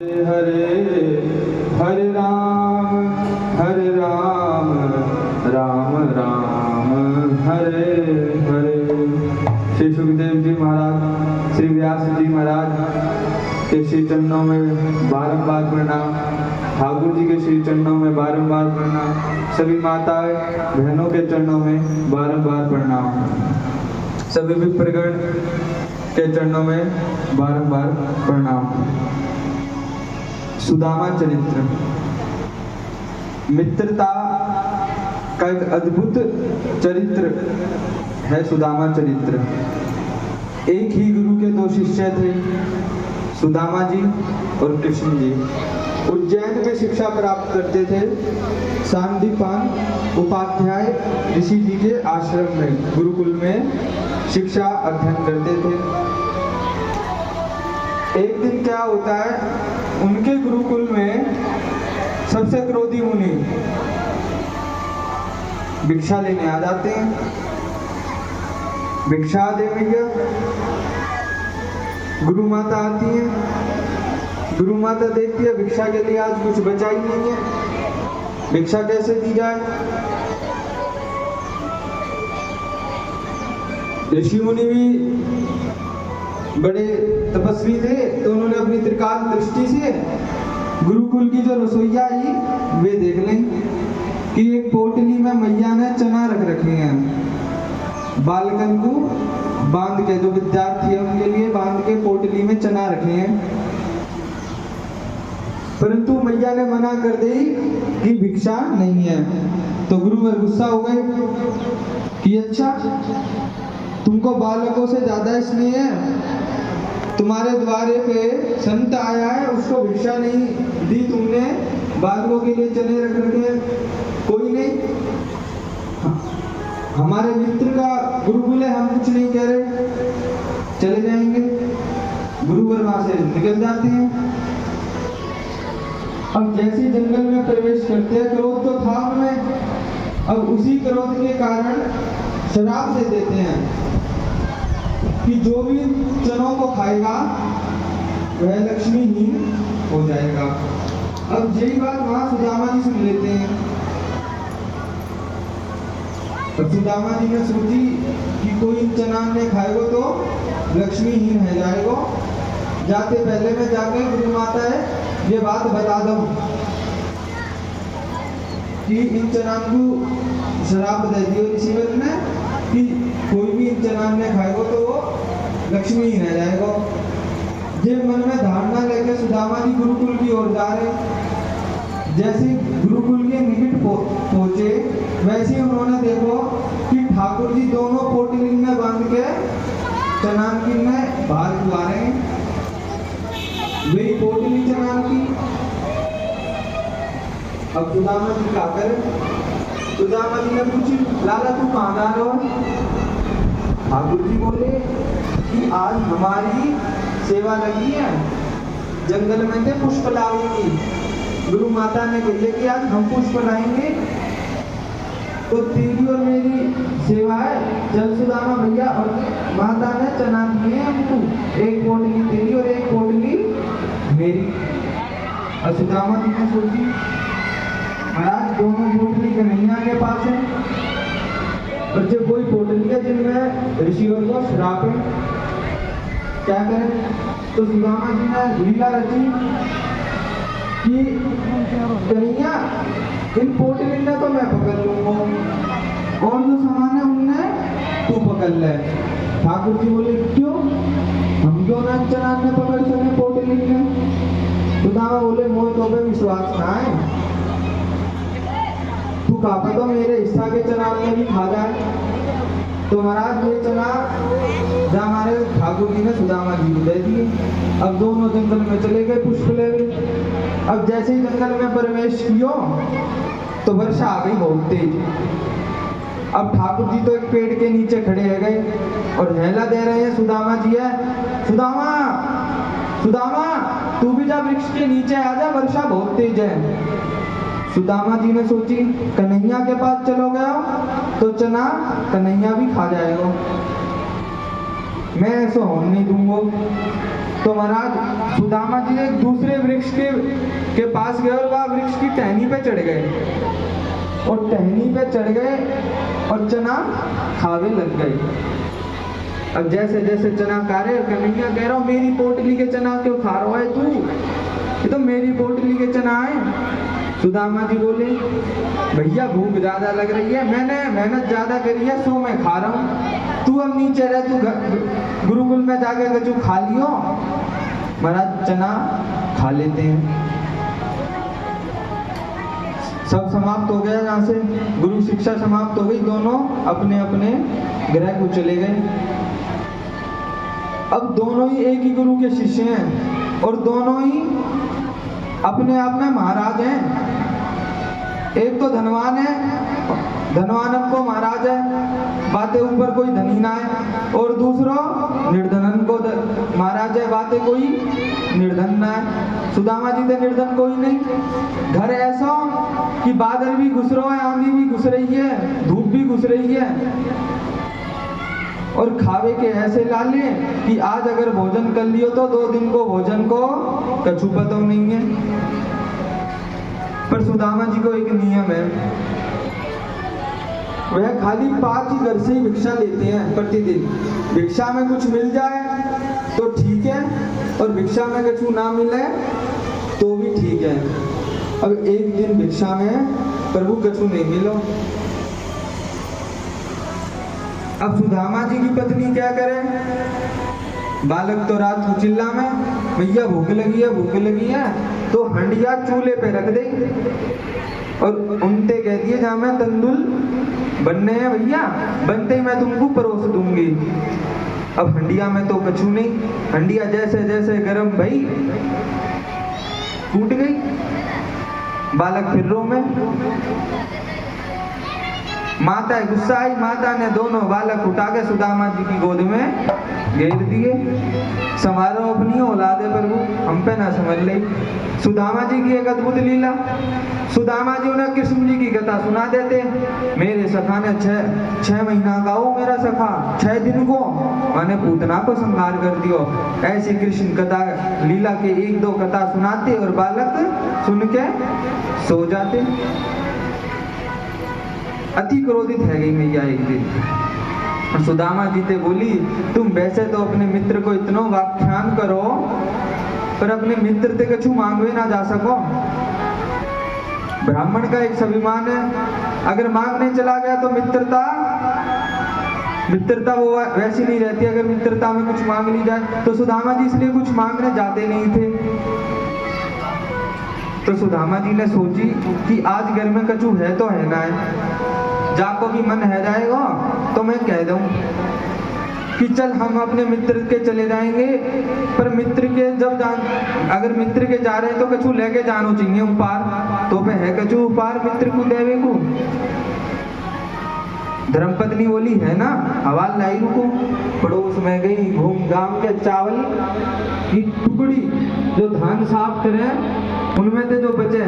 हरे हरे राम राम राम हरे हरे। श्री सुखदेव जी महाराज, श्री व्यास जी महाराज के श्री चरणों में बारंबार प्रणाम। ठाकुर जी के श्री चरणों में बारंबार प्रणाम। सभी माताएं बहनों के चरणों में बारंबार प्रणाम। सभी विप्रगण के चरणों में बारंबार प्रणाम। सुदामा चरित्र मित्रता का एक अद्भुत चरित्र है। सुदामा चरित्र। एक ही गुरु के दो शिष्य थे, सुदामा जी और कृष्ण जी। उज्जैन में शिक्षा प्राप्त करते थे। सांदीपान उपाध्याय ऋषि जी के आश्रम में गुरुकुल में शिक्षा अध्ययन करते थे। एक दिन क्या होता है, उनके गुरुकुल में सबसे क्रोधी मुनि भिक्षा लेने आ जाते हैं। भिक्षा दे भैया। गुरु माता आती है। गुरु माता देखती है भिक्षा के लिए आज कुछ बचा ही नहीं है, भिक्षा कैसे दी जाए। ऋषि मुनि भी बड़े तपस्वी थे, तो उन्होंने अपनी त्रिकाल दृष्टि से गुरुकुल की जो रसोईया आई वे देख लें कि एक पोटली में मैया ने चना रख रखे हैं। बालकन को बांध के, जो विद्यार्थी है उनके लिए बांध के पोटली में चना रखे हैं। परंतु मैया ने मना कर दी कि भिक्षा नहीं है। तो गुरुवर गुस्सा हो गए कि अच्छा, तुमको बालकों से ज्यादा स्नेह है। तुम्हारे द्वारे पे संत आया है, उसको भिक्षा नहीं दी तुमने, बालकों के लिए चने रख रखे हैं। कोई नहीं, हमारे मित्र का गुरुकुल है, हम कुछ नहीं कह रहे, चले जाएंगे। गुरुवर वहां से निकल जाते हैं। अब जैसे जंगल में प्रवेश करते हैं, क्रोध तो था उनमें। अब उसी क्रोध के कारण शराब दे देते हैं कि जो भी चनों को खाएगा वह लक्ष्मीहीन हो जाएगा। अब यही बात वहां सुदामा जी सुन लेते हैं। अब सुदामा जी ने सोची कि कोई चना ने खाएगा तो लक्ष्मीहीन हो जाएगा। जाते पहले में जाके गुरु माता है ये बात बता दो कि इन चना को शराब दे दियो रिसीवर ने कि कोई भी इन चना ने खाएगा तो वो लक्ष्मी ही रह जाएगा। ये मन में धारणा लेकर सुदामा जी गुरुकुल की ओर जा रहे। जैसे गुरुकुल के निकट पहुंचे, वैसे ही उन्होंने देखो कि ठाकुर जी दोनों पोटली में बांध के चनान में बाहर बुला रहे हैं। वही पोटली चनान की। अब सुदामा जी क्या करें? सुदामा जी ने पूछी, लाला तू कहाँ जा रहे हो? ठाकुर जी बोले कि आज हमारी सेवा लगी है, जंगल में थे पुष्प लाएंगी। गुरु माता ने कही कि आज हम पुष्प लाएंगे, तो तेरी और मेरी सेवा है। चल सुदामा भैया। और माता ने चना दिए हमको, एक पोटली तेरी और एक पोटली मेरी। और सुदामा जी ने सोची महाराज दोनों पोटली कन्हैया के पास है, और जब कोई पोटली है जिनमें ऋषिवर को श्राप है, क्या करें? तो सुदामा जी ने लीला रची कि कन्हैया इन पोटली ने तो मैं पकड़ लूंगा, और जो सामान है उनने तू पकड़ ले। ठाकुर जी बोले क्यों, हम क्यों ना चनान में पकड़ सके पोटली ने? सुदामा बोले मोह तो पे विश्वास ना है, तू कहा पता मेरे हिस्सा के चना में भी खा जाए। तो महाराज ये चना जहाँ हमारे ठाकुर जी ने सुदामा जी को दे दिए। अब दोनों जंगल में चले गए पुष्प ले गए। अब जैसे ही जंगल में प्रवेश किया तो वर्षा आ गई बहुत तेज। अब ठाकुर जी तो एक पेड़ के नीचे खड़े रह गए और हेला दे रहे हैं सुदामा जी है, सुदामा सुदामा तू भी जा वृक्ष के नीचे आ जा, वर्षा बहुत तेज है। सुदामा जी ने सोची कन्हैया के पास चलो गया तो चना कन्हैया भी खा जाएगा, मैं ऐसा होने नहीं दूंगा। तो महाराज सुदामा जी एक दूसरे वृक्ष के पास गए और वह वृक्ष की टहनी पे चढ़ गए और टहनी पे चढ़ गए और चना खावे लग गए। अब जैसे जैसे चना खा रहे, कन्हैया कह रहा हूँ मेरी पोटली के चना क्यों खा रहा है तू, ये तो मेरी पोटली के चना है। सुदामा जी बोले भैया भूख ज्यादा लग रही है, मैंने मेहनत ज्यादा करी है सो मैं खा रहा हूँ, तू अब नीचे रह, तू गुरुकुल में जाके कचू खा लियो, महाराज चना खा लेते हैं। सब समाप्त हो गया, यहाँ से गुरु शिक्षा समाप्त हो गई, दोनों अपने अपने गृह को चले गए। अब दोनों ही एक ही गुरु के शिष्य हैं और दोनों ही अपने आप में महाराज हैं। एक तो धनवान है, धनवानन को महाराज है, बातें ऊपर कोई धनी ना है, और दूसरो निर्धनन को महाराज है, बातें कोई निर्धन ना है। सुदामा जी तो निर्धन कोई नहीं। घर ऐसा कि बादल भी घुस रहा है, आंधी भी घुस रही है, धूप भी घुस रही है, और खावे के ऐसे लाले कि आज अगर भोजन कर लियो तो 2 दिन को भोजन को कछु पता नहीं है। पर सुदामा जी को एक नियम है, वह खाली 5 ही घर से ही भिक्षा लेते हैं प्रतिदिन। भिक्षा में कुछ मिल जाए तो ठीक है, और भिक्षा में कछु ना मिले तो भी ठीक है। अब एक दिन भिक्षा में प्रभु कछु नहीं मिलो। अब सुदामा जी की पत्नी क्या करे, बालक तो रात को चिल्ला में भैया भूख लगी है, भूख लगी है, तो हंडिया चूल्हे पे रख दे और उनसे कह दिए जहाँ मैं तंदुल बनने हैं भैया, बनते ही मैं तुमको परोस दूंगी। अब हंडिया में तो कछु नहीं, हंडिया जैसे जैसे गर्म भई टूट गई, बालक फिर रो में। माता गुस्सा आई, माता ने दोनों बालक उठा के सुदामा जी की गोद में घेर दिए। समारोह अपनी औलादे प्रभु, हम पे ना समझ ले। सुदामा जी की एक अद्भुत लीला, सुदामा जी उन्हें कृष्ण जी की कथा सुना देते। मेरे सखा ने 6 महीना का हो मेरा सखा, 6 दिन को मैंने पूतना को संहार कर दियो। ऐसी कृष्ण कथा लीला के 1-2 कथा सुनाते और बालक सुन के सो जाते। अति क्रोधित है गई मैया एक दिन। सुदामा जी ते बोली तुम वैसे तो अपने मित्र को इतना व्याख्यान करो, पर अपने मित्र ते कछु मांगवे ना जा सको। ब्राह्मण का एक स्वाभिमान है, अगर मांगने चला गया तो मित्रता वो वैसी नहीं रहती। अगर मित्रता में कुछ मांग ली जाए तो सुदामा जी इसलिए कुछ मांगने जाते नहीं थे। तो सुदामा जी ने सोची कि आज घर में कछु है तो है ना है, जाको भी मन है जाएगा तो मैं कह दूं कि चल हम अपने मित्र के चले जाएंगे, पर मित्र के जब अगर मित्र के जा रहे हैं तो कछु लेके जानो चाहिए उपहार, तो पे है कछु उपहार मित्र को देवे को। धर्मपत्नी बोली है ना, हवाल लाई रुको। पड़ोस में गई, घूम घाम के चावल की टुकड़ी जो धान साफ करे उनमें से जो बचे